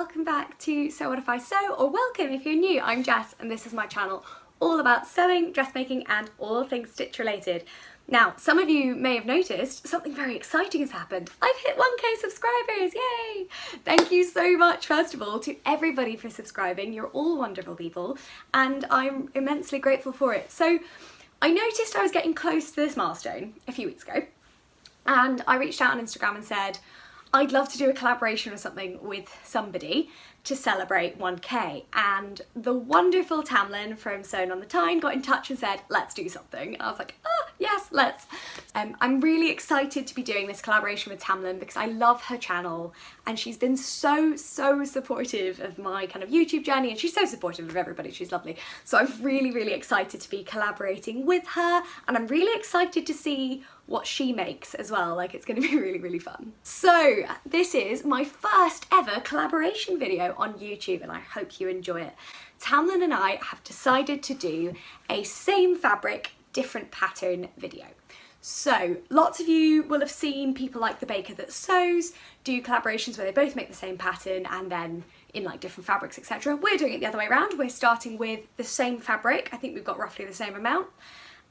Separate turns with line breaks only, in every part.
welcome back to So What If I Sew, or welcome if you're new. I'm Jess and this is my channel all about sewing, dressmaking and all things stitch related. Now, some of you may have noticed something very exciting has happened. I've hit 1k subscribers, yay! Thank you so much, first of all, to everybody for subscribing. You're all wonderful people and I'm immensely grateful for it. So I noticed I was getting close to this milestone a few weeks ago and I reached out on Instagram and said, I'd love to do a collaboration or something with somebody to celebrate 1k, and the wonderful Tamlin from Sewn on the Tyne got in touch and said, let's do something. And I was like, oh yes, let's. I'm really excited to be doing this collaboration with Tamlin because I love her channel and she's been so supportive of my kind of YouTube journey, and she's so supportive of everybody, she's lovely. So I'm really excited to be collaborating with her, and I'm really excited to see what she makes as well. Like, it's going to be really fun. So this is my first ever collaboration video on YouTube and I hope you enjoy it. Tamlin and I have decided to do a same fabric, different pattern video. So lots of you will have seen people like The Baker That Sews do collaborations where they both make the same pattern and then in like different fabrics, etc. We're doing it the other way around. We're starting with the same fabric. I think we've got roughly the same amount,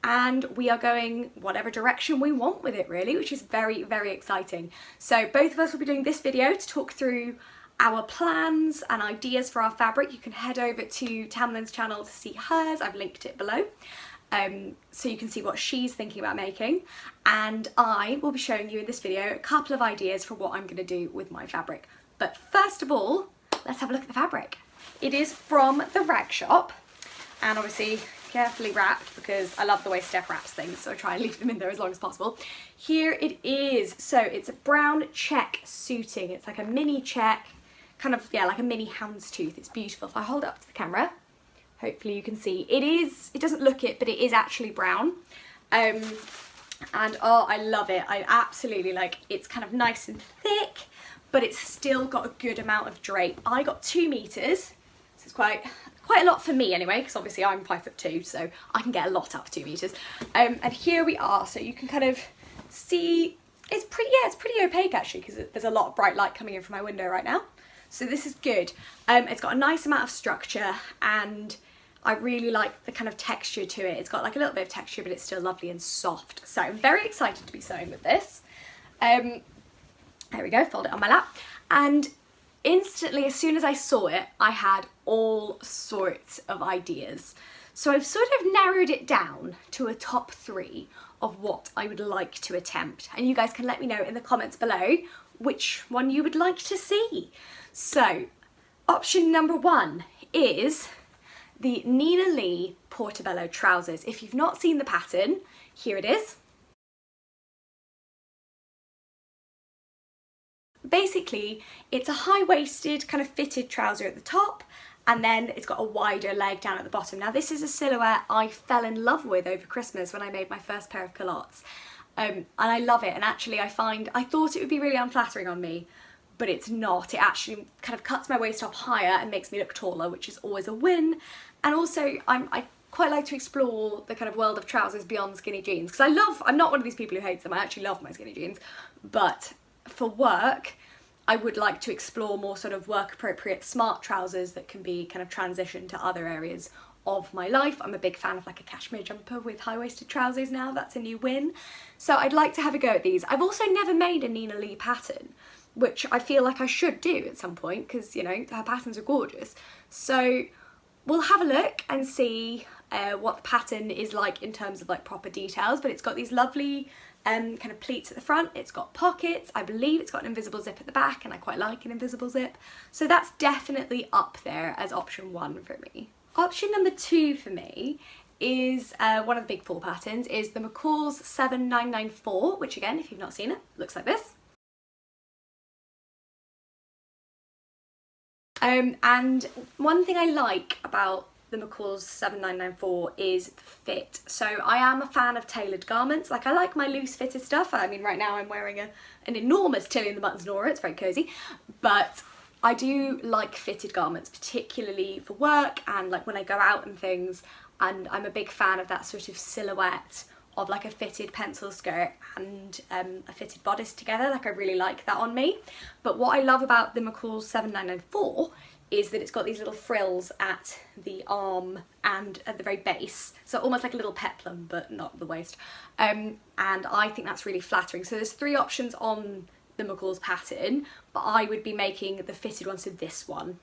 and we are going whatever direction we want with it really, which is very exciting. So both of us will be doing this video to talk through our plans and ideas for our fabric. You can head over to Tamlin's channel to see hers, I've linked it below, so you can see what she's thinking about making, and I will be showing you in this video a couple of ideas for what I'm going to do with my fabric. But first of all, let's have a look at the fabric. It is from the Rag Shop, and obviously carefully wrapped because I love the way Steph wraps things, so I try and leave them in there as long as possible. Here it is. So it's a brown check suiting. It's like a mini check, kind of, yeah, like a mini houndstooth. It's beautiful. If I hold it up to the camera, hopefully you can see. It doesn't look it, but it is actually brown. And oh, I love it. I absolutely like, it's kind of nice and thick, but it's still got a good amount of drape. I got 2 meters, so it's quite a lot for me anyway, because obviously I'm 5'2", so I can get a lot up 2 meters. And here we are, so you can kind of see, it's pretty opaque actually, because there's a lot of bright light coming in from my window right now. So this is good. It's got a nice amount of structure and I really like the kind of texture to it. It's got like a little bit of texture, but it's still lovely and soft. So I'm very excited to be sewing with this. There we go, fold it on my lap. And instantly, as soon as I saw it, I had all sorts of ideas. So I've sort of narrowed it down to a top 3 of what I would like to attempt. And you guys can let me know in the comments below which one you would like to see. So option number 1 is the Nina Lee Portobello trousers. If you've not seen the pattern, here it is. Basically, it's a high-waisted kind of fitted trouser at the top, and then it's got a wider leg down at the bottom. Now this is a silhouette I fell in love with over Christmas when I made my first pair of culottes. And I love it, and actually I thought it would be really unflattering on me, but it's not. It actually kind of cuts my waist off higher and makes me look taller, which is always a win. And also I quite like to explore the kind of world of trousers beyond skinny jeans, because I'm not one of these people who hates them. I actually love my skinny jeans, but for work I would like to explore more sort of work appropriate smart trousers that can be kind of transitioned to other areas of my life. I'm a big fan of like a cashmere jumper with high-waisted trousers now. That's a new win. So I'd like to have a go at these. I've also never made a Nina Lee pattern, which I feel like I should do at some point because, you know, her patterns are gorgeous. So we'll have a look and see what the pattern is like in terms of like proper details, but it's got these lovely kind of pleats at the front. It's got pockets. I believe it's got an invisible zip at the back, and I quite like an invisible zip. So that's definitely up there as option 1 for me. Option number 2 for me is one of the big 4 patterns, is the McCalls 7994, which again, if you've not seen it, looks like this. And one thing I like about the McCalls 7994 is the fit. So I am a fan of tailored garments. Like, I like my loose fitted stuff. I mean, right now I'm wearing an enormous Tilly and the Buttons Nora. It's very cozy, but I do like fitted garments, particularly for work and like when I go out and things. And I'm a big fan of that sort of silhouette of like a fitted pencil skirt and a fitted bodice together. Like I really like that on me. But what I love about the McCalls 7994 is that it's got these little frills at the arm and at the very base, so almost like a little peplum but not the waist, and I think that's really flattering. So there's 3 options on the McCalls pattern, but I would be making the fitted one, so this one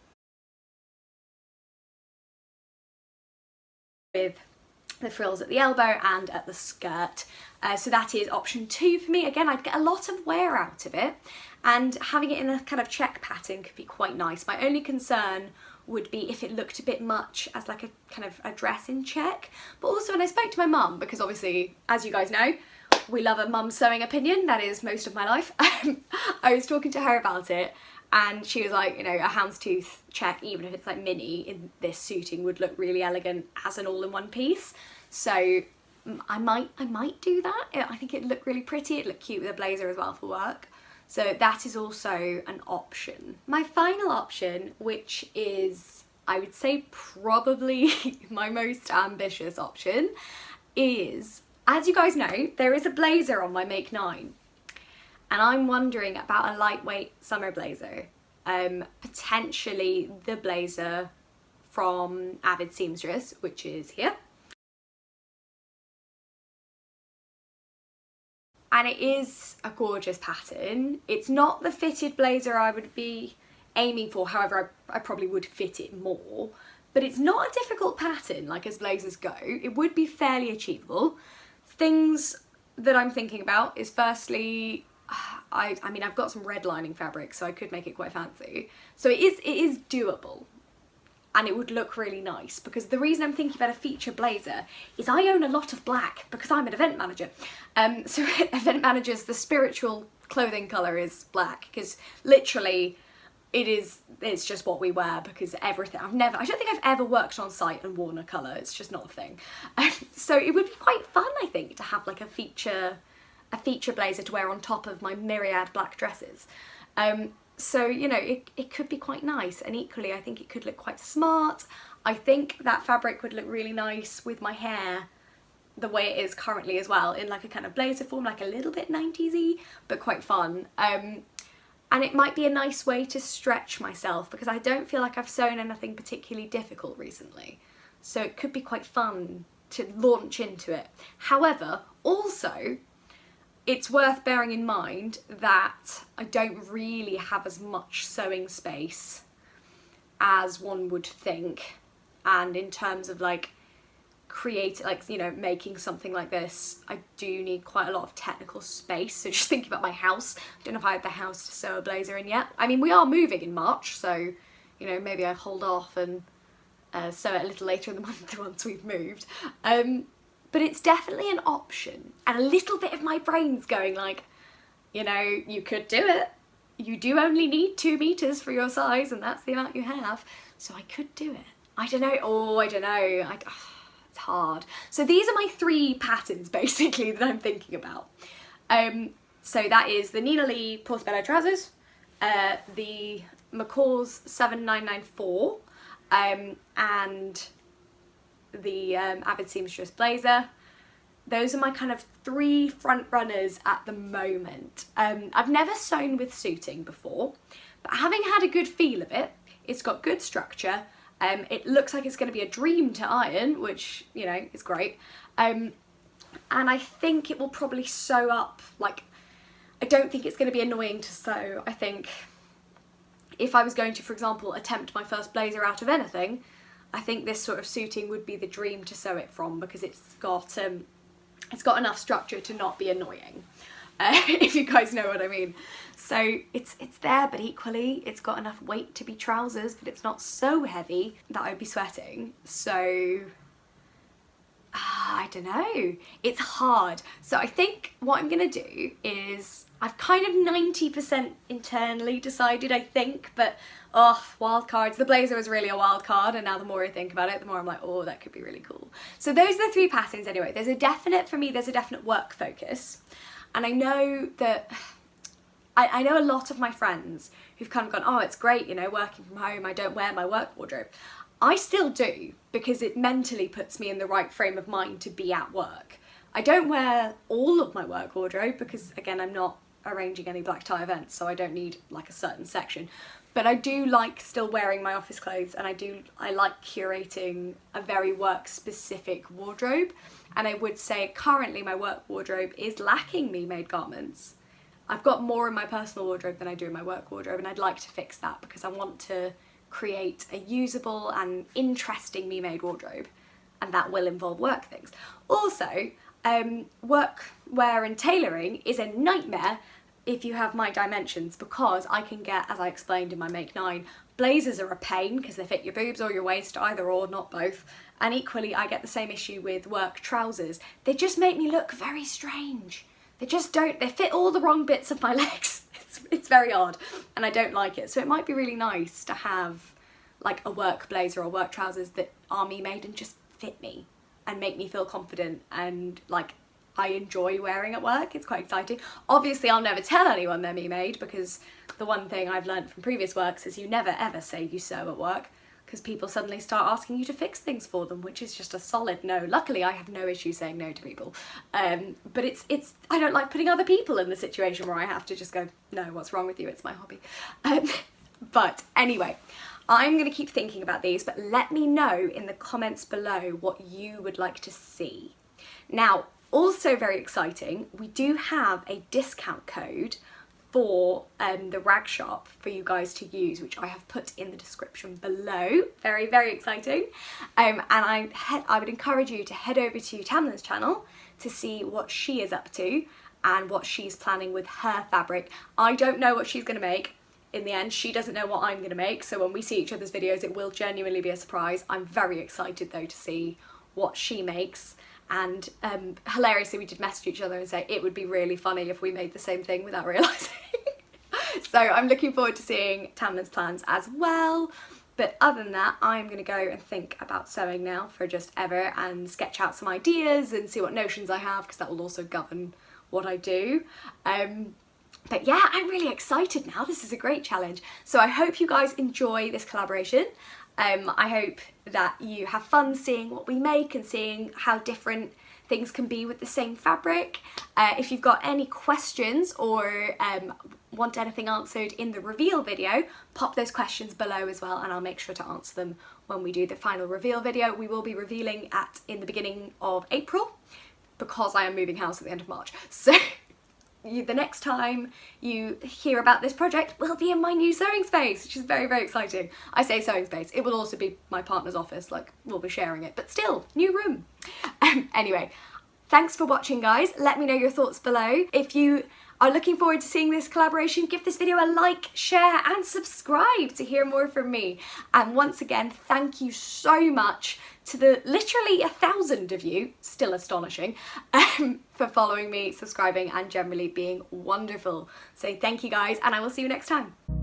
with the frills at the elbow and at the skirt. So that is option 2 for me. Again, I'd get a lot of wear out of it, and having it in a kind of check pattern could be quite nice. My only concern would be if it looked a bit much as like a kind of a dress in check. But also when I spoke to my mum, because obviously, as you guys know, we love a mum sewing opinion, that is most of my life. I was talking to her about it, and she was like, you know, a houndstooth check, even if it's like mini in this suiting, would look really elegant as an all-in-one piece. So I might do that. I think it'd look really pretty. It'd look cute with a blazer as well for work. So that is also an option. My final option, which is, I would say, probably my most ambitious option, is, as you guys know, there is a blazer on my Make 9. And I'm wondering about a lightweight summer blazer. Potentially the blazer from Avid Seamstress, which is here. And it is a gorgeous pattern. It's not the fitted blazer I would be aiming for, however I probably would fit it more. But it's not a difficult pattern, like as blazers go. It would be fairly achievable. Things that I'm thinking about is, firstly, I mean, I've got some red lining fabric, so I could make it quite fancy. So it is doable, and it would look really nice, because the reason I'm thinking about a feature blazer is I own a lot of black because I'm an event manager. So event managers, the spiritual clothing colour is black, because literally it's just what we wear, because everything, I don't think I've ever worked on site and worn a colour, it's just not a thing. So it would be quite fun, I think, to have like a feature blazer to wear on top of my myriad black dresses. So, you know, it could be quite nice, and equally I think it could look quite smart. I think that fabric would look really nice with my hair the way it is currently as well, in like a kind of blazer form, like a little bit 90s-y, but quite fun. And it might be a nice way to stretch myself, because I don't feel like I've sewn anything particularly difficult recently. So it could be quite fun to launch into it. However, also, it's worth bearing in mind that I don't really have as much sewing space as one would think. And in terms of like making something like this, I do need quite a lot of technical space. So just thinking about my house, I don't know if I have the house to sew a blazer in yet. I mean, we are moving in March, so, you know, maybe I hold off and sew it a little later in the month once we've moved. But it's definitely an option, and a little bit of my brain's going like, you know, you could do it. You do only need 2 meters for your size, and that's the amount you have. So I could do it. I don't know. It's hard. So these are my 3 patterns basically that I'm thinking about. So that is the Nina Lee Portobello trousers, the McCalls 7994, and the Avid Seamstress blazer. Those are my kind of 3 front runners at the moment. I've never sewn with suiting before, but having had a good feel of it, it's got good structure. It looks like it's going to be a dream to iron, which, you know, is great. And I think it will probably sew up, like, I don't think it's going to be annoying to sew. I think if I was going to, for example, attempt my first blazer out of anything, I think this sort of suiting would be the dream to sew it from, because it's got enough structure to not be annoying, if you guys know what I mean. So it's there, but equally it's got enough weight to be trousers, but it's not so heavy that I'd be sweating. So I don't know, it's hard. So I think what I'm gonna do is, I've kind of 90% internally decided, I think, but wild cards. The blazer was really a wild card, and now the more I think about it, the more I'm like, oh, that could be really cool. So those are the 3 patterns anyway. There's a definite work focus. And I know that, I know a lot of my friends who've kind of gone, oh, it's great, you know, working from home, I don't wear my work wardrobe. I still do, because it mentally puts me in the right frame of mind to be at work. I don't wear all of my work wardrobe because, again, I'm not arranging any black tie events, so I don't need like a certain section. But I do like still wearing my office clothes, and I like curating a very work specific wardrobe. And I would say currently my work wardrobe is lacking me-made garments. I've got more in my personal wardrobe than I do in my work wardrobe, and I'd like to fix that because I want to create a usable and interesting me-made wardrobe, and that will involve work things. Also, work wear and tailoring is a nightmare if you have my dimensions, because I can get, as I explained in my Make 9, blazers are a pain because they fit your boobs or your waist, either or, not both. And equally, I get the same issue with work trousers. They just make me look very strange. They just don't, they fit all the wrong bits of my legs. It's very odd, and I don't like it. So it might be really nice to have like a work blazer or work trousers that are me made and just fit me and make me feel confident and like I enjoy wearing at work. It's quite exciting. Obviously, I'll never tell anyone they're me made, because the one thing I've learned from previous works is you never ever say you sew at work, because people suddenly start asking you to fix things for them, which is just a solid no. Luckily, I have no issue saying no to people. But it's I don't like putting other people in the situation where I have to just go, no, what's wrong with you? It's my hobby. But anyway, I'm going to keep thinking about these, but let me know in the comments below what you would like to see. Now, also very exciting, we do have a discount code for the rag shop for you guys to use, which I have put in the description below. Very, very exciting. And I would encourage you to head over to Tamlin's channel to see what she is up to and what she's planning with her fabric. I don't know what she's going to make. In the end, she doesn't know what I'm going to make, so when we see each other's videos, it will genuinely be a surprise. I'm very excited though to see what she makes. And hilariously, we did message each other and say it would be really funny if we made the same thing without realising. So I'm looking forward to seeing Tamlin's plans as well. But other than that, I'm going to go and think about sewing now for just ever and sketch out some ideas and see what notions I have, because that will also govern what I do. But yeah, I'm really excited now. This is a great challenge. So I hope you guys enjoy this collaboration. I hope that you have fun seeing what we make and seeing how different things can be with the same fabric. If you've got any questions or want anything answered in the reveal video, pop those questions below as well, and I'll make sure to answer them when we do the final reveal video. We will be revealing in the beginning of April, because I am moving house at the end of March. So the next time you hear about this project will be in my new sewing space, which is very, very exciting. I say sewing space, it will also be my partner's office, like we'll be sharing it, but still, new room. Anyway, thanks for watching, guys. Let me know your thoughts below. If you are looking forward to seeing this collaboration, give this video a like, share and subscribe to hear more from me. And once again, thank you so much to the literally 1,000 of you, still astonishing, for following me, subscribing and generally being wonderful. So thank you guys, and I will see you next time.